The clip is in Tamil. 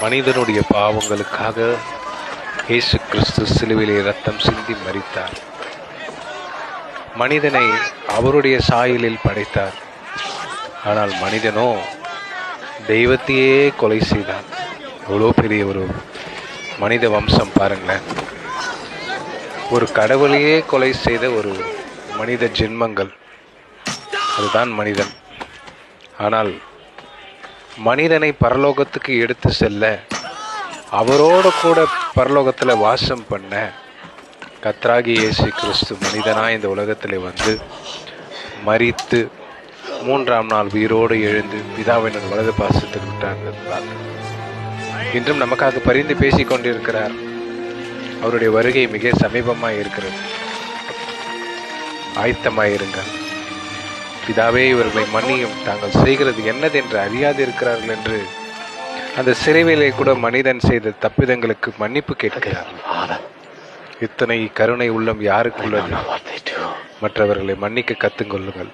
மனிதனுடைய பாவங்களுக்காக இயேசு கிறிஸ்து சிலுவிலே ரத்தம் சிந்தி மரித்தார். மனிதனை அவருடைய சாயலில் படைத்தார். ஆனால் மனிதனோ தெய்வத்தையே கொலை செய்தான். எவ்வளோ பெரிய ஒரு மனித வம்சம் பாருங்களேன். ஒரு கடவுளையே கொலை செய்த ஒரு மனித ஜென்மங்கள், அதுதான் மனிதன். ஆனால் மனிதனை பரலோகத்துக்கு எடுத்து செல்ல, அவரோட கூட பரலோகத்தில் வாசம் பண்ண கர்த்தராகிய இயேசு கிறிஸ்து மனிதனாய் இந்த உலகத்தில் வந்து மரித்து 3ஆம் நாள் உயிரோடு எழுந்து பிதாவின் வலது பாசத்துக்கு விட்டார். இன்றும் நமக்காக பரிந்து பேசிக் கொண்டிருக்கிறார். அவருடைய வருகை மிக சமீபமாய் இருக்கிறது. ஆயத்தமாயிருங்கள். பிதாவே, இவர்களை மன்னியும், தாங்கள் செய்கிறது என்னதென்று அறியாது இருக்கிறார்கள் என்று அந்த சிறைவேலை கூட மனிதன் செய்த தப்பிதங்களுக்கு மன்னிப்பு கேட்கிறார். இத்தனை கருணை உள்ளம் யாருக்குள்ளது? மற்றவர்களை மன்னிக்க கற்றுக்கொள்ளுங்கள்.